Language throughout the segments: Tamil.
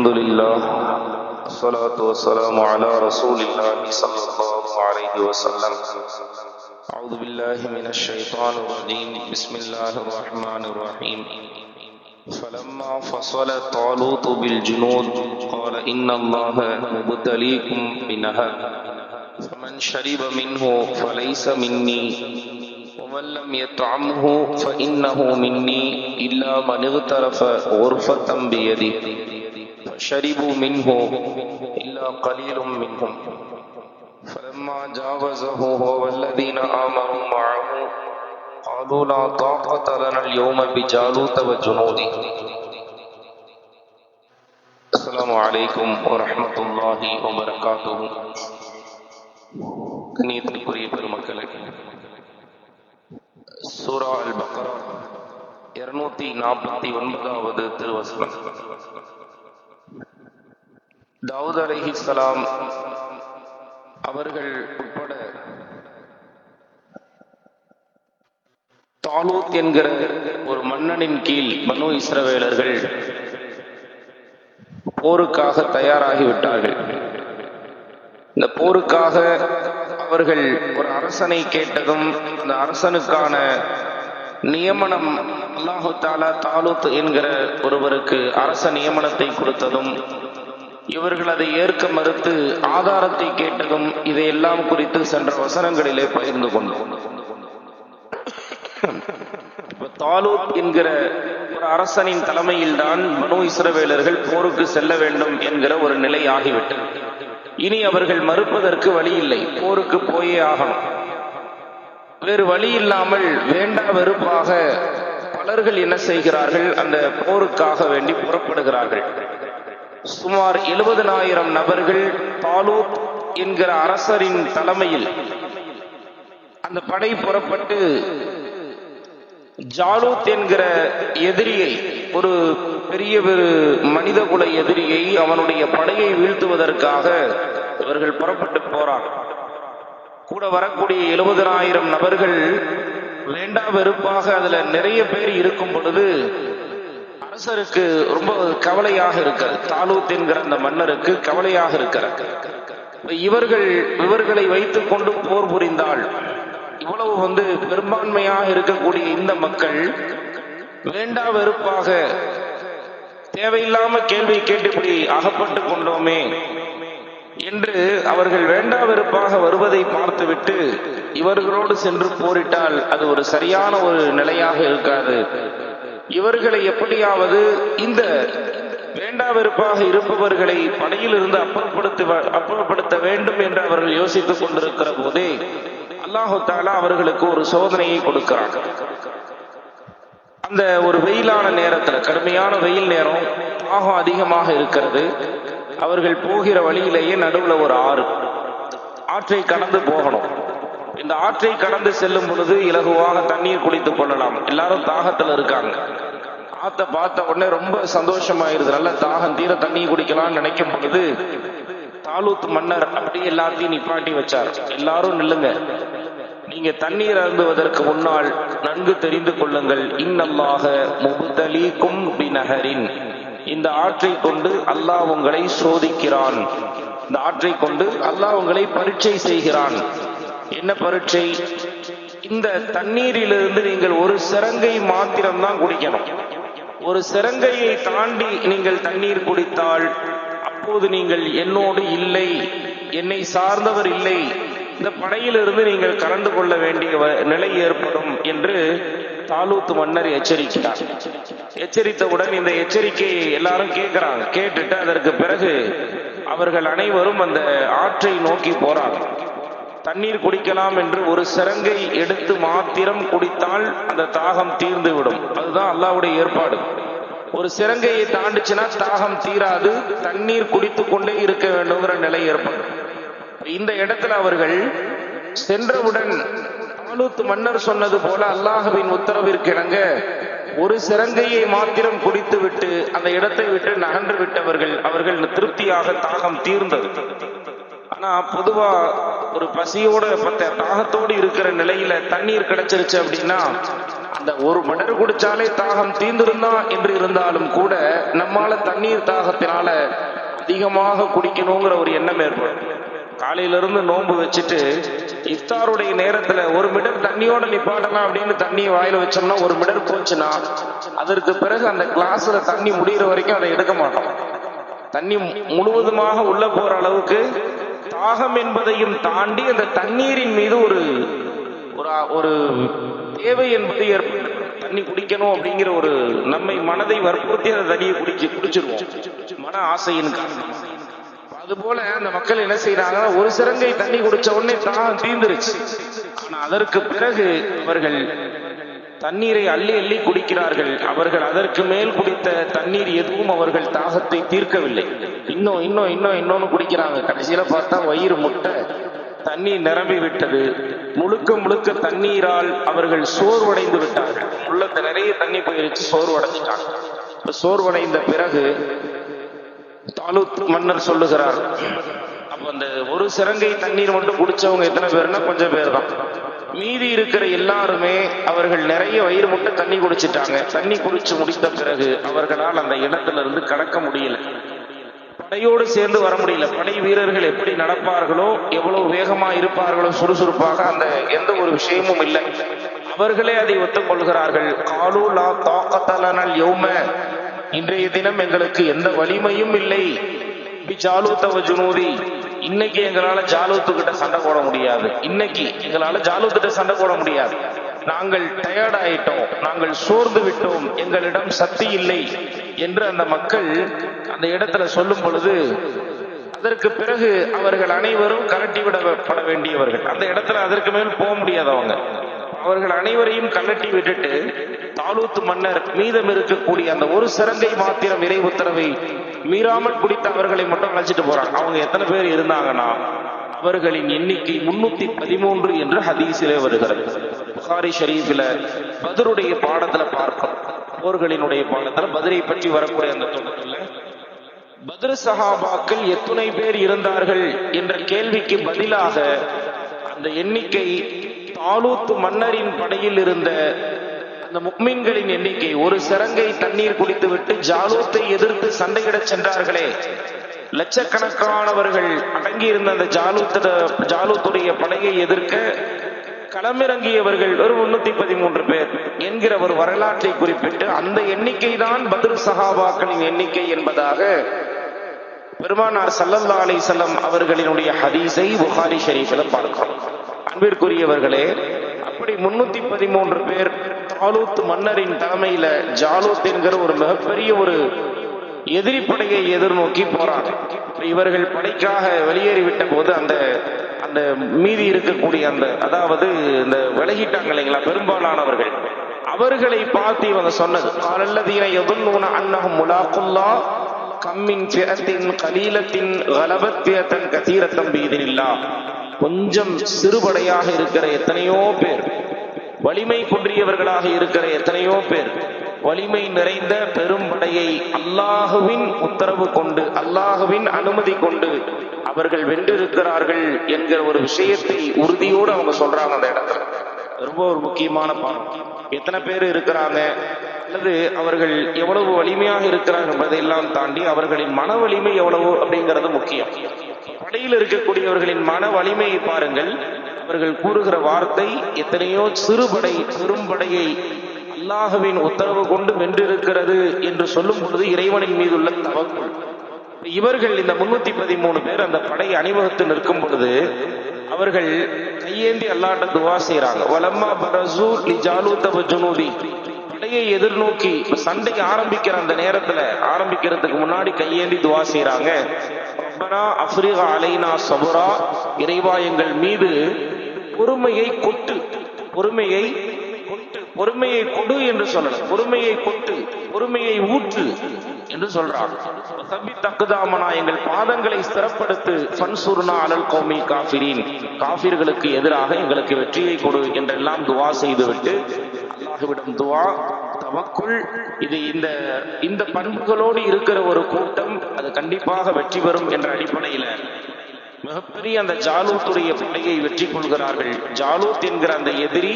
الحمد لله والصلاة والسلام على رسول الله صلى الله عليه وسلم. أعوذ بالله من الشيطان الرجيم. بسم الله الرحمن الرحيم. فلما فصل طالوت بالجنود قال إن الله مبتليكم بنهر فمن شرب منه فليس مني ومن لم يطعمه فإنه مني إلا من اغترف غرفة بيده فشربوا منه إلا قليل منهم فلما جاوزه هو والذين آمنوا معه قالوا لا طاقة لنا اليوم بجالوت وجنوده. السلام عليكم ورحمة الله وبركاته. கண்ணியத்திற்குரிய பெருமக்களே, சூரா அல் பக்ரா 249வது திருவசனம். தாவூத் அலைஹிஸ்ஸலாம் அவர்கள் உட்பட தாலூத் என்கிற ஒரு மன்னனின் கீழ் பனு இஸ்ரவேலர்கள் போருக்காக தயாராகிவிட்டார்கள். இந்த போருக்காக அவர்கள் ஒரு அரசனை கேட்டதும் அந்த அரசனுக்கான நியமனம் அல்லாஹு தஆலா தாலூத் என்கிற ஒருவருக்கு அரச நியமனத்தை கொடுத்ததும் இவர்கள் அதை ஏற்க மறுத்து ஆதாரத்தை கேட்டதும் இதையெல்லாம் குறித்து சென்ற வசனங்களிலே பகிர்ந்து கொண்டோம். தாலூத் என்கிற ஒரு அரசனின் தலைமையில் தான் பனு இஸ்ரவேலர்கள் போருக்கு செல்ல வேண்டும் என்கிற ஒரு நிலை ஆகிவிட்டது. இனி அவர்கள் மறுப்பதற்கு வழி இல்லை, போருக்கு போயே ஆகணும். வேறு வழி இல்லாமல் வேண்டா வெறுப்பாக பலர்கள் என்ன செய்கிறார்கள், அந்த போருக்காக வேண்டி புறப்படுகிறார்கள். சுமார் 70,000 நபர்கள் தாலூத் என்கிற அரசரின் தலைமையில் அந்த படை புறப்பட்டு ஜாலூத் என்கிற எதிரியை, ஒரு பெரிய ஒரு மனித குல எதிரியை, அவனுடைய படையை வீழ்த்துவதற்காக இவர்கள் புறப்பட்டு போறாங்க. கூட வரக்கூடிய 70,000 நபர்கள் வேண்டா வெறுப்பாக அதுல நிறைய பேர் இருக்கும் பொழுது அரசருக்கு ரொம்ப கவலையாக இருக்கிறது. தாலூத் என்கிற அந்த மன்னருக்கு கவலையாக இருக்கிறது. இவர்களை வைத்துக் கொண்டு போர் புரிந்தால் இவ்வளவு பெரும்பான்மையாக இருக்கக்கூடிய இந்த மக்கள் வேண்டா வெறுப்பாக தேவையில்லாம கேள்வி கேட்டு இப்படி அகப்பட்டு கொண்டோமே என்று அவர்கள் வேண்டா வெறுப்பாக வருவதை பார்த்துவிட்டு இவர்களோடு சென்று போரிட்டால் அது ஒரு சரியான ஒரு நிலையாக இருக்காது. இவர்களை எப்படியாவது இந்த வேண்டா வெறுப்பாக இருப்பவர்களை படையில் இருந்து அப்புறப்படுத்த வேண்டும் என்று அவர்கள் யோசித்துக் கொண்டிருக்கிற போதே அல்லாஹு தஆலா அவர்களுக்கு ஒரு சோதனையை கொடுக்கிறார். அந்த ஒரு வெயிலான நேரத்துல, கடுமையான வெயில் நேரம், தாகம் அதிகமாக இருக்கிறது. அவர்கள் போகிற வழியிலேயே நடுவுல ஒரு ஆற்றை கடந்து போகணும். இந்த ஆற்றை கடந்து செல்லும் பொழுது இலகுவாக தண்ணீர் குடித்துக் கொள்ளலாம். எல்லாரும் தாகத்துல இருக்காங்க. ஆத்த பார்த்த உடனே ரொம்ப சந்தோஷமாயிருது. நல்ல தாகம் தீர தண்ணி குடிக்கலாம்னு நினைக்கும் பொழுது தாலூத் மன்னர் அப்படி எல்லாத்தையும் நிப்பாட்டி வச்சார். எல்லாரும் நில்லுங்க, நீங்க தண்ணீர் அருந்துவதற்கு முன்னால் நன்கு தெரிந்து கொள்ளுங்கள், இன்னல்லாஹ முப்தலீக்கும் பினஹரின், இந்த ஆற்றை கொண்டு அல்லாஹ் உங்களை சோதிக்கிறான், இந்த ஆற்றை கொண்டு அல்லாஹ் உங்களை பரீட்சை செய்கிறான். என்ன பரீட்சை? இந்த தண்ணீரிலிருந்து நீங்கள் ஒரு சிரங்கை மாத்திரம்தான் குடிக்கணும். ஒரு சிரங்கையை தாண்டி நீங்கள் தண்ணீர் குடித்தால் அப்போது நீங்கள் என்னோடு இல்லை, என்னை சார்ந்தவர் இல்லை, இந்த படையிலிருந்து நீங்கள் கலந்து கொள்ள வேண்டிய நிலை ஏற்படும் என்று தாலூத் மன்னர் எச்சரிக்கிறார். எச்சரித்தவுடன் இந்த எச்சரிக்கையை எல்லாரும் கேட்கிறாங்க. கேட்டுட்டு அதற்கு பிறகு அவர்கள் அனைவரும் அந்த ஆற்றை நோக்கி போறாங்க. தண்ணீர் குடிக்கலாம் என்று ஒரு சிரங்கை எடுத்து மாத்திரம் குடித்தால் அந்த தாகம் தீர்ந்து விடும். அதுதான் அல்லாஹ்வுடைய ஏற்பாடு. ஒரு சிரங்கையை தாண்டிச்சுன்னா தாகம் தீராது, தண்ணீர் குடித்து கொண்டே இருக்க வேண்டும்ங்கிற நிலை ஏற்படும். இந்த இடத்துல அவர்கள் சென்றவுடன் தாலூத் மன்னர் சொன்னது போல அல்லாஹ்வின் உத்தரவிற்கு இணங்க ஒரு சிரங்கையை மாத்திரம் குடித்து விட்டு அந்த இடத்தை விட்டு நகன்று விட்டவர்கள், அவர்கள் திருப்தியாக தாகம் தீர்ந்தது. ஆனா பொதுவா ஒரு பசியோட தாகத்தோடு இருக்கிற நிலையில தண்ணீர் கிடைச்சிருச்சு அப்படின்னா அந்த ஒரு மடர் குடிச்சாலே தாகம் தீர்ந்திருந்தா என்று இருந்தாலும் கூட நம்மால தண்ணீர் தாகத்தினால அதிகமாக குடிக்கணுங்கிற ஒரு எண்ணம் ஏற்படும். காலையிலிருந்து நோன்பு வச்சுட்டு இஃப்தாருடைய நேரத்துல ஒரு மிடர் தண்ணியோட நிப்பாட்டலாம் அப்படின்னு தண்ணியை வாயில வச்சோம்னா ஒரு மிடர் போச்சுன்னா அதற்கு பிறகு அந்த கிளாஸ்ல தண்ணி முடிகிற வரைக்கும் அதை எடுக்க மாட்டோம். தண்ணி முழுவதுமாக உள்ள போற அளவுக்கு தாகம் என்பதையும் தாண்டி அந்த தண்ணீரின் மீது ஒரு தேவை என்பது ஏற்படும். தண்ணி குடிக்கணும் அப்படிங்கிற ஒரு நம்மை மனதை வற்புறுத்தி அந்த தண்ணியை குடிச்சிருவோம் மன ஆசையின் காரணம். அதுபோல அந்த மக்கள் என்ன செய்யறாங்கன்னா ஒரு சிறங்கை தண்ணி குடிச்ச உடனே தாகம் தீர்ந்துருச்சு. ஆனா அதற்கு பிறகு அவர்கள் தண்ணீரை அள்ளி அள்ளி குடிக்கிறார்கள். அவர்கள் அதற்கு மேல் குடித்த தண்ணீர் எதுவும் அவர்கள் தாகத்தை தீர்க்கவில்லை. இன்னொன்னு குடிக்கிறாங்க. கடைசியில பார்த்தா வயிறு முட்டை தண்ணீர் நிரம்பி விட்டது. முழுக்க முழுக்க தண்ணீரால் அவர்கள் சோர்வடைந்து விட்டார்கள். உள்ளத்தை நிறைய தண்ணி போயிருச்சு, சோர்வடைஞ்சிட்டாங்க. சோர்வடைந்த பிறகு தாலூத் மன்னர் சொல்லுகிறார், அப்ப அந்த ஒரு சிறங்கை தண்ணீர் மட்டும் குடிச்சவங்க எத்தனை பேர்னா கொஞ்சம் பேர் தான். மீதி இருக்கிற எல்லாருமே அவர்கள் நிறைய வயிறு முட்டை தண்ணி குடிச்சிட்டாங்க. தண்ணி குடிச்சு முடித்த பிறகு அவர்களால் அந்த இடத்துல இருந்து கடக்க முடியல, படையோடு சேர்ந்து வர முடியல. படை வீரர்கள் எப்படி நடப்பார்களோ, எவ்வளவு வேகமா இருப்பார்களோ, சுறுசுறுப்பாக அந்த எந்த ஒரு விஷயமும் இல்லை. அவர்களே அதை ஒத்துக்கொள்கிறார்கள். காலு லா தாக்கத்தலனல் யௌம, இன்றைய தினம் எங்களுக்கு எந்த வலிமையும் இல்லை. ஜாலூத் ஜுனூதி, இன்னைக்கு எங்களால ஜாலூத்து கிட்ட சண்டை போட முடியாது. இன்னைக்கு எங்களால ஜாலூத்திட்ட சண்டை போட முடியாது. நாங்கள் டயர்ட் ஆயிட்டோம், நாங்கள் சோர்ந்து விட்டோம், எங்களிடம் சக்தி இல்லை என்று அந்த மக்கள் அந்த இடத்துல சொல்லும் பொழுது அதற்கு பிறகு அவர்கள் அனைவரும் கலட்டி விடப்பட வேண்டியவர்கள். அந்த இடத்துல அதற்கு மேல் போக முடியாதவங்க. அவர்கள் அனைவரையும் கலட்டி விட்டுட்டு தாலூத் மன்னர் மீதம் இருக்கக்கூடிய அந்த ஒரு சிறங்கை மாத்திரம் இறை உத்தரவை மீறாமல் குடித்த அவர்களை மட்டும் அழைச்சிட்டு போறாங்க. அவங்க எத்தனை பேர் இருந்தாங்கன்னா அவர்களின் எண்ணிக்கை 313 என்று ஹதீஸிலே வருகிறது. புகாரி ஷரீஃபில பத்ருடைய பாடத்துல பார்க்கிறோம். போர்களினுடைய பாடத்துல பத்ரை பற்றி வரக்கூடிய அந்த தொடர்ல பத்ர் சஹாபாக்கள் எத்தனை பேர் இருந்தார்கள் என்ற கேள்விக்கு பதிலாக அந்த எண்ணிக்கை தாலூத் மன்னரின் படையில் இருந்த அந்த முக்மீன்களின் எண்ணிக்கை, ஒரு சிறங்கை தண்ணீர் குடித்துவிட்டு ஜாலூத்தை எதிர்த்து சண்டையிடச் சென்றார்களே, லட்சக்கணக்கானவர்கள் அடங்கியிருந்த அந்த ஜாலூத்துடைய படையை எதிர்க்க களமிறங்கியவர்கள் ஒரு 313 பேர் என்கிற ஒரு வரலாற்றை குறிப்பிட்டு அந்த எண்ணிக்கை தான் பத்ர் சஹாபாக்களின் எண்ணிக்கை என்பதாக பெருமானார் ஸல்லல்லாஹு அலைஹி வஸல்லம் அவர்களினுடைய ஹதீஸை புகாரி ஷரீஃபில் பார்க்கிறோம். அன்பிற்குரியவர்களே, அப்படி 313 பேர் தாலூத் மன்னரின் தலைமையில ஜாலூத் என்கிற ஒரு மிகப்பெரிய ஒரு எதிரி படையை எதிர்நோக்கி போறாங்க. இவர்கள் படைக்காக வெளியேறிவிட்ட போது அந்த அந்த மீதி இருக்கக்கூடிய அந்த அதாவது இந்த விலகிட்டாங்க இல்லைங்களா பெரும்பாலானவர்கள், அவர்களை பார்த்து இவங்க சொன்னது காலல்லதீன யதுன்னூன அன்னஹும் முலாக்குல்லாஹ் கம்மின் ஃபிஅத்தின் கலீலத்தின் கலபத் ஃபிஅத்தன் கஸீரத்தன் பிஇذனில்லாஹ். கொஞ்சம் சிறுபடையாக இருக்கிற எத்தனையோ பேர், வலிமை குன்றியவர்களாக இருக்கிற எத்தனையோ பேர், வலிமை நிறைந்த பெரும்படையை அல்லாஹுவின் உத்தரவு கொண்டு அல்லாஹுவின் அனுமதி கொண்டு அவர்கள் வென்றிருக்கிறார்கள் என்கிற ஒரு விஷயத்தை உறுதியோடு அவங்க சொல்றாங்க. அந்த இடத்துல ரொம்ப ஒரு முக்கியமான பாடம். எத்தனை பேர் இருக்கிறாங்க அல்லது அவர்கள் எவ்வளவு வலிமையாக இருக்கிறார்கள் என்பதையெல்லாம் தாண்டி அவர்களின் மன வலிமை எவ்வளவு அப்படிங்கிறது முக்கியம். படையில் இருக்கக்கூடியவர்களின் மன வலிமையை பாருங்கள். அவர்கள் கூறுகிற வார்த்தை எத்தனையோ சிறுபடை பெரும்படையை அல்லாஹுவின் உத்தரவு கொண்டு வென்றிருக்கிறது என்று சொல்லும் பொழுது இறைவனின் மீதுள்ள தவக்குள். இவர்கள் இந்த 313 பேர் அந்த படை அணிவகுத்து நிற்கும் பொழுது அவர்கள் கையேந்தி அல்லாஹ்ட்ட துவா செய்யறாங்க. வலம்மா பரஸூ லிஜாலூத் வஜுனூதி, படையை எதிர்நோக்கி சண்டை ஆரம்பிக்கிற அந்த நேரத்துல ஆரம்பிக்கிறதுக்கு முன்னாடி கையேந்தி துவா செய்யறாங்க. ரப்பனா அஃப்ரிக் அலைனா ஸபரா, இறைவா எங்கள் மீது பொறுமையை கொட்டு, பொறுமையை கொட்டு, பொறுமையை கொடு என்று சொல்லலாம், பொறுமையை கொட்டு, பொறுமையை ஊற்று என்று சொல்றாங்க. தக்குதாமனா, எங்கள் பாதங்களை ஸ்திரப்படுத்து, ஃபன்சுர்னா அலல் கௌமி காஃபிரீன், காஃபிர்களுக்கு எதிராக எங்களுக்கு வெற்றியை கொடு என்றெல்லாம் துவா செய்துவிட்டு அல்லாஹ்விடம் துவா தவக்குள். இது இந்த பண்புகளோடு இருக்கிற ஒரு கூட்டம் அது கண்டிப்பாக வெற்றி பெறும் என்ற அடிப்படையில மிகப்பெரிய அந்த ஜாலூத்துடைய படையை வெற்றி கொள்கிறார்கள். ஜாலூத் என்கிற அந்த எதிரி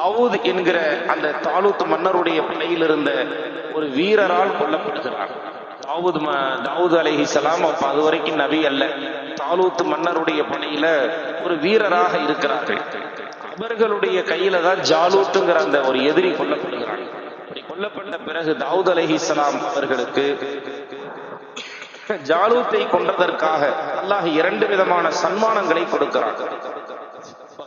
தாவூத் என்கிற அந்த தாலூத் மன்னருடைய படையில் இருந்த ஒரு வீரரால் கொல்லப்படுகிறார். தாவூத் அலைஹிஸ்ஸலாம் அப்ப அது வரைக்கும் நபி அல்ல, தாலூத் மன்னருடைய படையில ஒரு வீரராக இருக்கிறார்கள். அவர்களுடைய கையில தான் ஜாலூத்துங்கிற அந்த ஒரு எதிரி கொல்லப்படுகிறார். கொல்லப்பட்ட பிறகு தாவூத் அலைஹிஸ்ஸலாம் அவர்களுக்கு ஜாலூத்தை கொன்றதற்காக அல்லாஹ் 2 விதமான சன்மானங்களை கொடுக்கிறார்.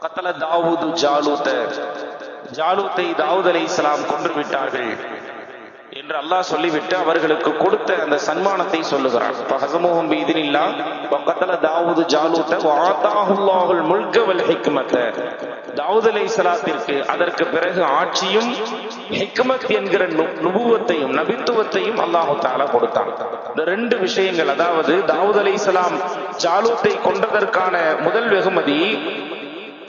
கத்தல தாவூது ஜாலூத்தை தாவூத் அலைஹிஸ்ஸலாம் கொன்று விட்டார்கள் என்று அல்லாஹ் சொல்லிவிட்டு அவர்களுக்கு கொடுத்த அந்த சன்மானத்தை சொல்லுகிறார். ஃபஹஸமுஹும் பிஇذنில்லாஹ் வகத்தல தாவூது ஜாலூத வஆதாஹுல்லாஹுல் முல்க வல் ஹிக்மத. தாவூத் அலைஹிஸ்ஸலாத்திற்கு அதற்கு பிறகு ஆட்சியும் ஹிக்மத் என்கிற நுபுவத்தையும் நபித்துவத்தையும் அல்லாஹ் தஆலா கொடுத்தான். இந்த 2 விஷயங்கள், அதாவது தாவூத் அலைஹிஸ்ஸலாம் ஜாலூத்தை கொன்றதற்கான முதல் வெகுமதி,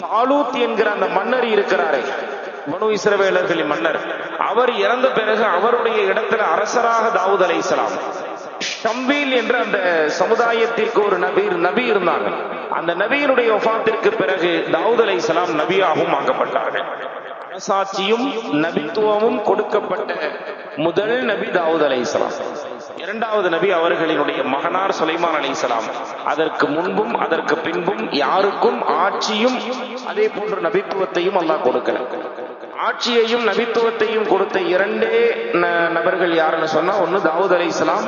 தாலூத் என்கிற அந்த மன்னர் இருக்கிறாரே, பனு இஸ்ரவேலர்களின் மன்னர், அவர் இறந்த பிறகு அவருடைய இடத்துல அரசராக தாவூத் அலைஹிஸ்ஸலாம், ஷம்பீல் என்ற அந்த சமுதாயத்திற்கு ஒரு நபி இருந்தாங்க. அந்த நபியினுடைய வஃபாத்திற்கு பிறகு தாவூத் அலைஹிஸ்ஸலாம் நபியாகவும் ஆக்கப்பட்டார்கள். அரசாட்சியும் நபித்துவமும் கொடுக்கப்பட்ட முதல் நபி தாவூத் அலைஹிஸ்ஸலாம். 2வது நபி அவர்களினுடைய மகனார் சுலைமான் அலைஹிஸ்ஸலாம். அதற்கு முன்பும் அதற்கு பின்பும் யாருக்கும் ஆட்சியும் அதே போன்ற நபித்துவத்தையும் அல்லாஹ் கொடுக்கல. ஆட்சியையும் நபித்துவத்தையும் கொடுத்த 2 நபர்கள் யாருன்னு சொன்னா, ஒன்னு தாவூத் அலைஹிஸ்ஸலாம்,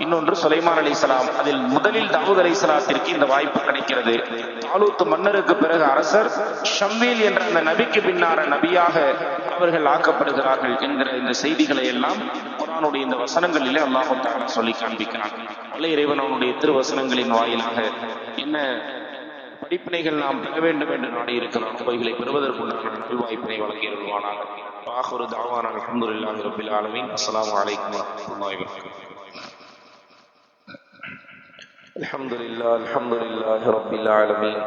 இன்னொன்று சுலைமான் அலைஹிஸ்ஸலாம். அதில் முதலில் தாவூத் அலைஹிஸ்ஸலாத்திற்கு இந்த வாய்ப்பு கிடைக்கிறது. தாலூத் மன்னருக்கு பிறகு அரசர், ஷம்பீல் என்ற அந்த நபிக்கு பின்னார நபியாக அவர்கள் ஆக்கப்படுகிறார்கள் என்கிற இந்த செய்திகளை எல்லாம் குர்ஆனுடைய இந்த வசனங்களிலே அல்லாஹ் தஆலா சொல்லி காண்பிக்கிறான். அல்ல இறைவன் அவனுடைய திருவசனங்களின் வாயிலாக என்ன படிப்பினைகள் நாம் பெற வேண்டும் என்று நாடி இருக்கிறோம், அவைகளை பெறுவதற்குண்டான நல்வாய்ப்பினை வழங்கி வருவானாக. ஆஹிரு தஅவானா அல்ஹம்துலில்லாஹி ரப்பில் ஆலமீன். அஸ்ஸலாமு அலைக்கும் வரஹ்மத்துல்லாஹி வபரகாத்துஹு. அல்ஹம்துலில்லாஹி ரப்பில் ஆலமீன்.